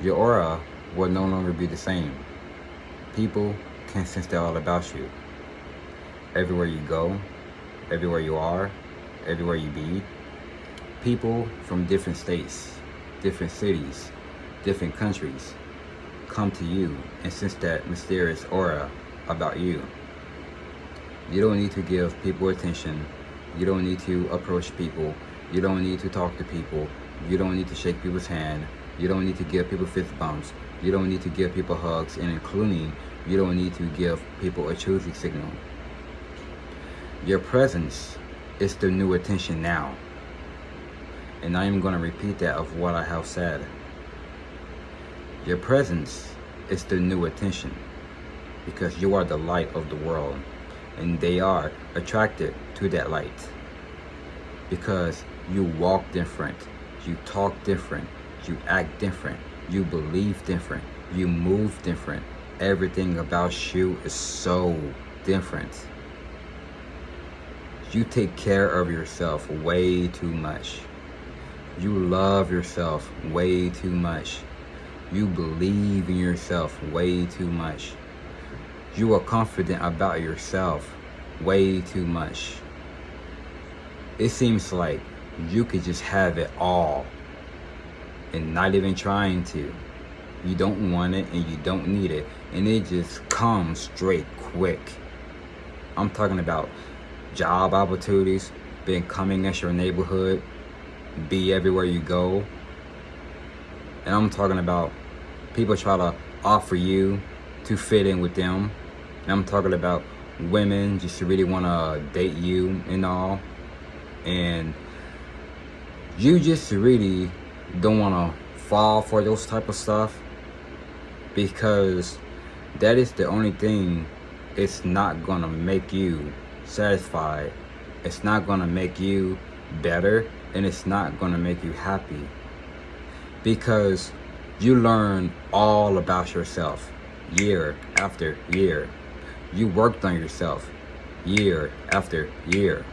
Your aura will no longer be the same. People can sense that all about you. Everywhere you go, everywhere you are, everywhere you be, people from different states, different cities, different countries come to you and sense that mysterious aura about you. You don't need to give people attention. You don't need to approach people. You don't need to talk to people. You don't need to shake people's hand. You don't need to give people fist bumps. You don't need to give people hugs, and including, you don't need to give people a choosing signal. Your presence is the new attention now. And I am going to repeat that of what I have said. Your presence is the new attention because you are the light of the world, and they are attracted to that light because you walk different, you talk different, you act different, you believe different, you move different. Everything about you is so different. You take care of yourself way too much. You love yourself way too much. You believe in yourself way too much. You are confident about yourself way too much. It seems like you could just have it all and not even trying to. You don't want it and you don't need it, and it just comes straight quick. I'm talking about job opportunities being coming at your neighborhood, be everywhere you go. And I'm talking about people try to offer you to fit in with them. And I'm talking about women just really want to date you and all. And you just really don't want to fall for those type of stuff, because that is the only thing. It's not gonna make you satisfied. It's not gonna make you better, and it's not gonna make you happy, because you learn all about yourself year after year. You worked on yourself year after year.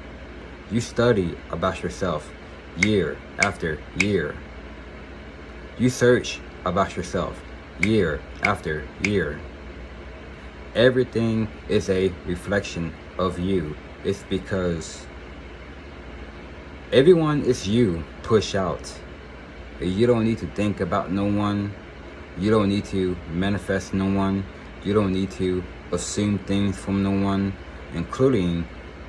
You study about yourself year after year. You search about yourself year after year. Everything is a reflection of you. It's because everyone is you push out. You don't need to think about no one. You don't need to manifest no one. You don't need to assume things from no one, including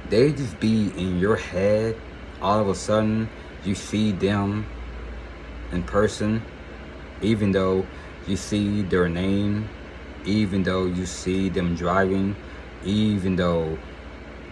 they just be in your head. All of a sudden, you see them in person, even though you see their name, even though you see them driving, even though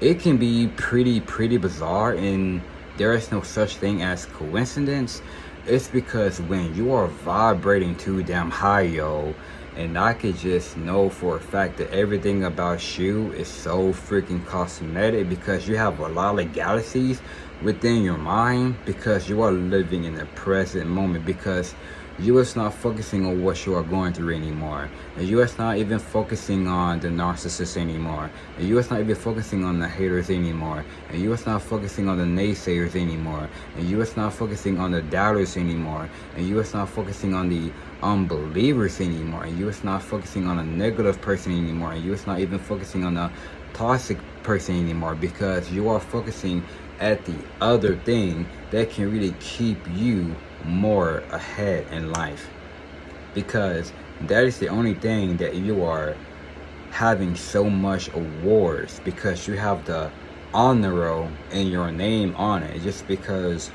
it can be pretty bizarre, and there is no such thing as coincidence. It's because when you are vibrating too damn high, yo, and I could just know for a fact that everything about you is so freaking cosmetic, because you have a lot of galaxies within your mind, because you are living in the present moment, because you is not focusing on what you are going through anymore, and you is not even focusing on the narcissist anymore, and you is not even focusing on the haters anymore, and you is not focusing on the naysayers anymore, and you is not focusing on the doubters anymore, and you is not focusing on the unbelievers anymore, and you is not focusing on a negative person anymore, and you is not even focusing on a toxic person anymore, because you are focusing at the other thing that can really keep you more ahead in life, because that is the only thing that you are having so much awards, because you have the honor roll and your name on it. Just because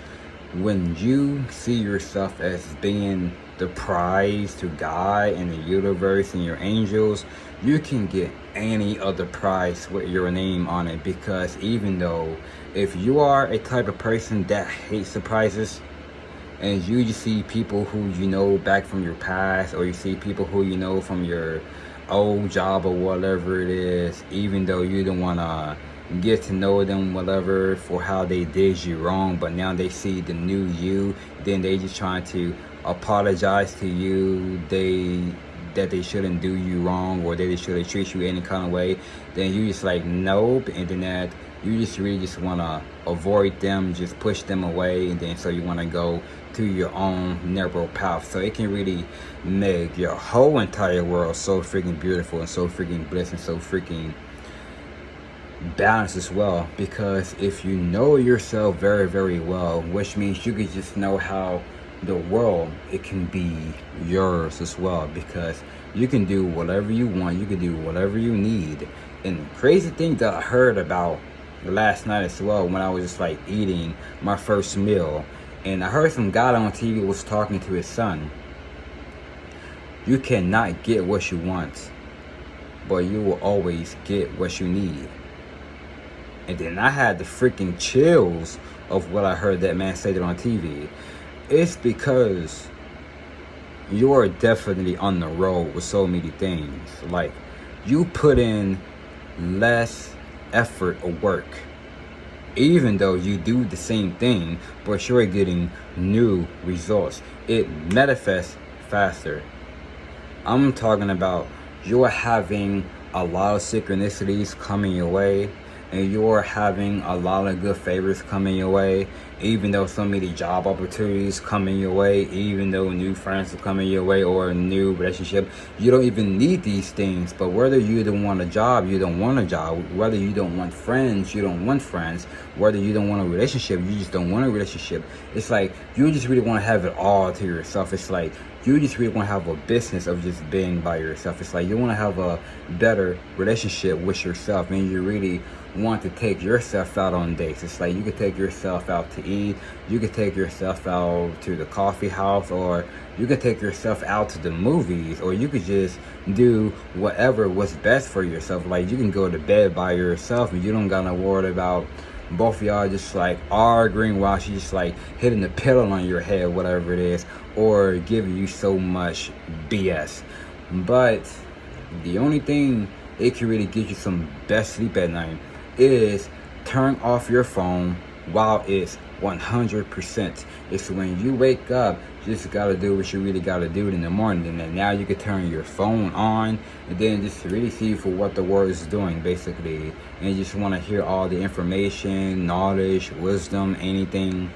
when you see yourself as being the prize to God and the universe and your angels, you can get any other prize with your name on it. Because even though if you are a type of person that hates surprises, and you just see people who you know back from your past, or you see people who you know from your old job or whatever it is, even though you don't want to get to know them whatever for how they did you wrong, but now they see the new you, then they just trying to apologize to you, that they shouldn't do you wrong, or that they shouldn't treat you any kind of way, then you just like nope, and then that you just really just want to avoid them, just push them away, and then so you want to go to your own narrow path. So it can really make your whole entire world so freaking beautiful and so freaking blessed and so freaking balance as well. Because if you know yourself very, very well, which means you could just know how the world, it can be yours as well, because you can do whatever you want, you can do whatever you need. And crazy thing that I heard about last night as well, when I was just like eating my first meal, and I heard some guy on TV was talking to his son. You cannot get what you want, but you will always get what you need. And then I had the freaking chills of what I heard that man say that on TV. It's because you are definitely on the road with so many things. Like, you put in less effort or work, even though you do the same thing, but you're getting new results. It manifests faster. I'm talking about you're having a lot of synchronicities coming your way, and you're having a lot of good favors coming your way, even though so many job opportunities coming your way, even though new friends are coming your way, or a new relationship. You don't even need these things, but whether you don't want a job, you don't want a job. Whether you don't want friends, you don't want friends. Whether you don't want a relationship, you just don't want a relationship. It's like you just really want to have it all to yourself. It's like you just really want to have a business of just being by yourself. It's like you want to have a better relationship with yourself, and you really want to take yourself out on dates. It's like you could take yourself out to eat, you could take yourself out to the coffee house, or you could take yourself out to the movies, or you could just do whatever was best for yourself. Like, you can go to bed by yourself and you don't gotta worry about both of y'all just like arguing while she's just like hitting the pillow on your head, whatever it is, or giving you so much BS. But the only thing it can really get you some best sleep at night is turn off your phone while it's 100%. It's when you wake up, you just gotta do what you really gotta do in the morning, and then now you can turn your phone on and then just really see for what the world is doing, basically. And you just want to hear all the information, knowledge, wisdom, anything.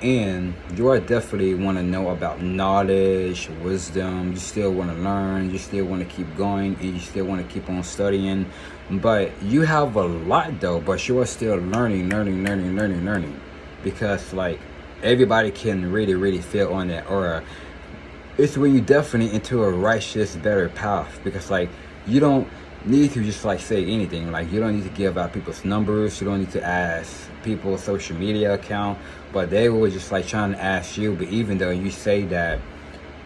And you are definitely want to know about knowledge, wisdom. You still want to learn, you still want to keep going, and you still want to keep on studying. But you have a lot though, but you are still learning. Because like everybody can really feel on that aura. It's when you definitely into a righteous, better path. Because like you don't need to just like say anything. Like, you don't need to give out people's numbers, you don't need to ask people's social media account, but they were just like trying to ask you. But even though you say that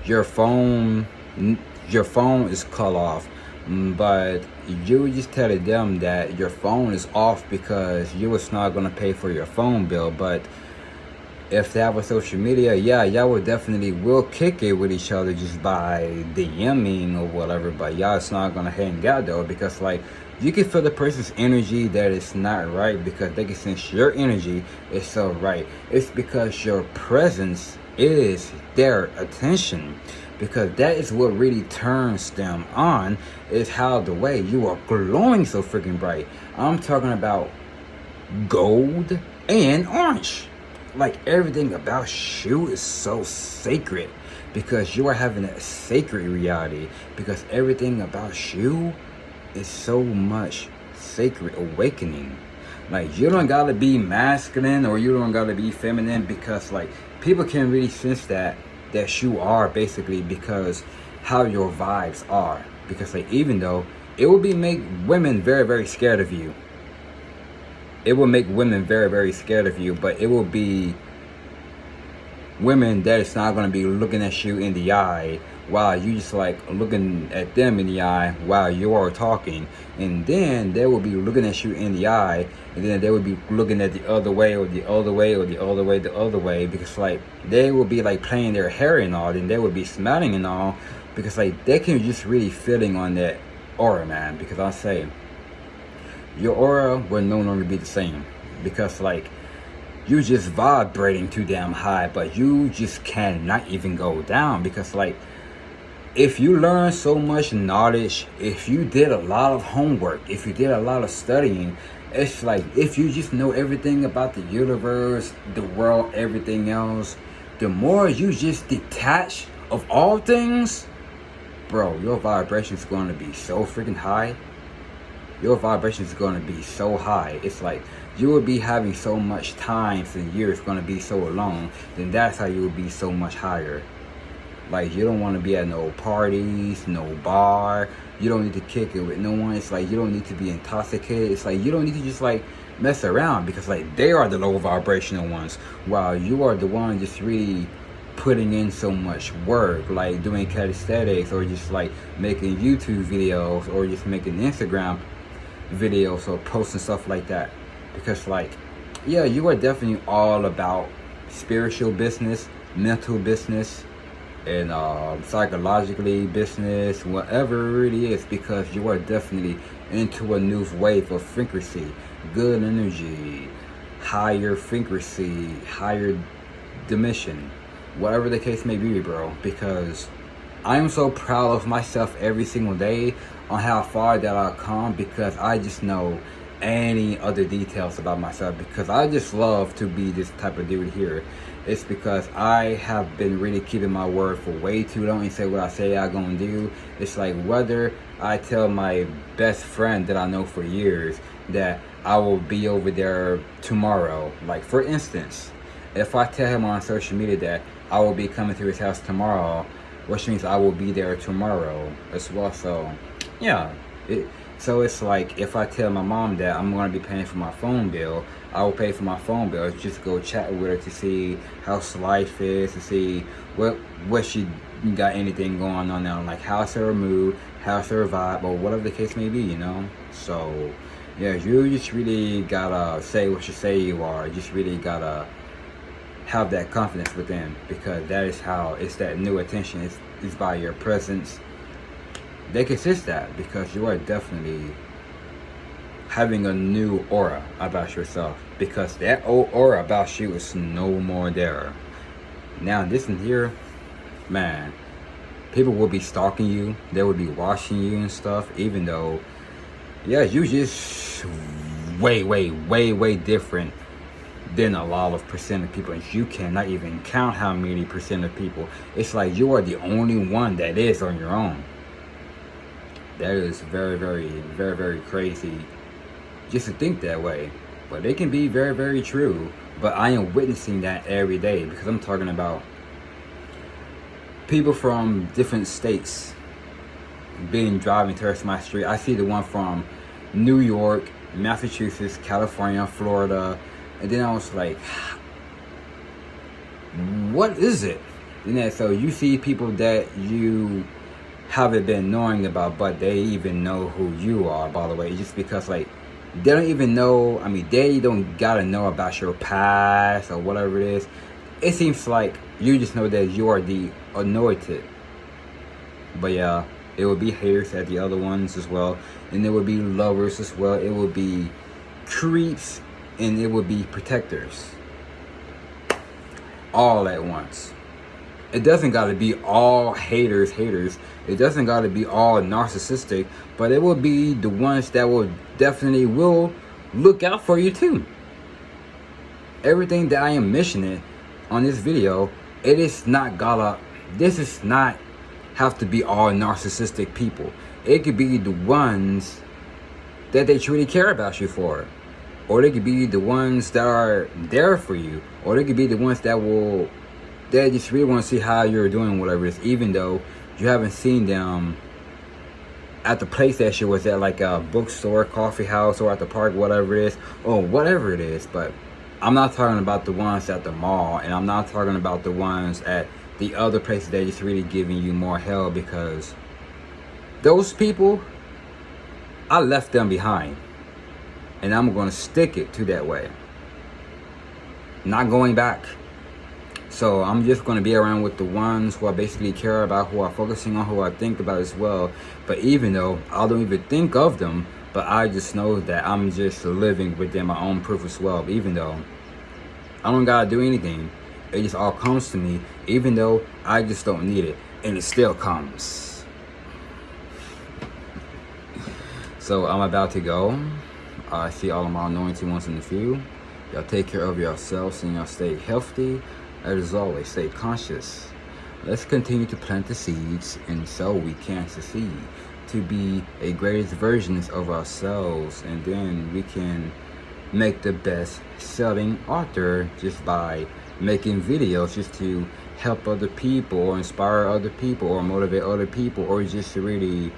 your phone is cut off, but you just tell them that your phone is off because you was not going to pay for your phone bill. But if they have a social media, yeah, y'all will definitely will kick it with each other just by DMing or whatever. But y'all it's not gonna hang out though, because like you can feel the person's energy that is not right, because they can sense your energy is so right. It's because your presence is their attention, because that is what really turns them on, is how the way you are glowing so freaking bright. I'm talking about gold and orange. Like, everything about you is so sacred, because you are having a sacred reality, because everything about you is so much sacred awakening. Like, you don't gotta be masculine or you don't gotta be feminine, because like people can really sense that you are, basically, because how your vibes are. Because like, even though it will make women very scared of you, it will make women very scared of you, but it will be women that is not going to be looking at you in the eye while you just like looking at them in the eye while you are talking. And then they will be looking at you in the eye, and then they will be looking at the other way, or the other way, or the other way, the other way, because like they will be like playing their hair and all, and they will be smiling and all, because like they can just really feeling on that aura, man. Because I say your aura will no longer be the same, because like you just vibrating too damn high, but you just cannot even go down. Because like, if you learn so much knowledge, if you did a lot of homework, if you did a lot of studying, It's like, if you just know everything about the universe, the world, everything else, the more you just detach of all things, bro, your vibration is going to be so freaking high. Your vibration is going to be so high. It's like you will be having so much time, and years going to be so long, then that's how you will be so much higher. Like, you don't want to be at no parties, no bar. You don't need to kick it with no one. It's like, you don't need to be intoxicated. It's like, you don't need to just like mess around, because like, they are the low vibrational ones, while you are the one just really putting in so much work, like doing calisthenics, or just like making YouTube videos, or just making Instagram videos, or posting stuff like that. Because like, yeah, you are definitely all about spiritual business, mental business, and psychologically business, whatever it is, because you are definitely into a new wave of frequency, good energy, higher frequency, higher dimension, whatever the case may be, bro. Because I am so proud of myself every single day on how far that I've come, because I just know any other details about myself, because I just love to be this type of dude here. It's because I have been really keeping my word for way too long and say what I say I'm gonna do. It's like, whether I tell my best friend that I know for years that I will be over there tomorrow, like for instance, if I tell him on social media that I will be coming to his house tomorrow, which means I will be there tomorrow as well. So yeah, so it's like, if I tell my mom that I'm going to be paying for my phone bill, I will pay for my phone bill. Just go chat with her to see how life is, to see what she got anything going on now, like how's her mood, how's her vibe, or whatever the case may be, you know. So yeah, you just really gotta say what you say you are. You just really gotta have that confidence within, because that is how it's that new attention. It's by your presence. They can sense that, because you are definitely having a new aura about yourself, because that old aura about you is no more there. Now this in here, man, people will be stalking you, they will be watching you and stuff, even though, yeah, you just way different than a lot of percent of people, and you cannot even count how many percent of people. It's like you are the only one that is on your own. That is very crazy just to think that way, but it can be very true. But I am witnessing that every day, because I'm talking about people from different states being driving towards my street. I see the one from New York, Massachusetts, California, Florida, and then I was like, what is it? And then so you see people that you haven't been knowing about, but they even know who you are, by the way, just because like they don't even know. I mean, they don't gotta know about your past or whatever it is. It seems like you just know that you are the anointed. But yeah, it will be haters at the other ones as well, and there will be lovers as well. It will be creeps, and it will be protectors, all at once. It doesn't gotta be all haters. It doesn't gotta be all narcissistic, but it will be the ones that will definitely will look out for you too. Everything that I am mentioning on this video, this is not have to be all narcissistic people. It could be the ones that they truly care about you for, or they could be the ones that are there for you, or they could be the ones that just really want to see how you're doing, whatever it is, even though you haven't seen them at the place that you was at, like a bookstore, coffee house, or at the park, whatever it is, or whatever it is. But I'm not talking about the ones at the mall, and I'm not talking about the ones at the other places that just really giving you more hell, because those people, I left them behind, and I'm going to stick it to that way. Not going back. So I'm just going to be around with the ones who I basically care about, who are focusing on, who I think about as well. But even though I don't even think of them, but I just know that I'm just living within my own proof as well. Even though I don't got to do anything, it just all comes to me, even though I just don't need it, and it still comes. So I'm about to go. I see all of my anointed ones in the field. Y'all take care of yourselves and y'all stay healthy. As always, stay conscious. Let's continue to plant the seeds, and so we can succeed to be a greatest versions of ourselves, and then we can make the best selling author just by making videos just to help other people or inspire other people or motivate other people, or just to really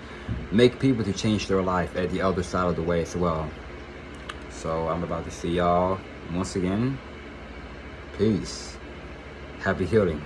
make people to change their life at the other side of the way as well. So I'm about to see y'all once again. Peace. Happy healing.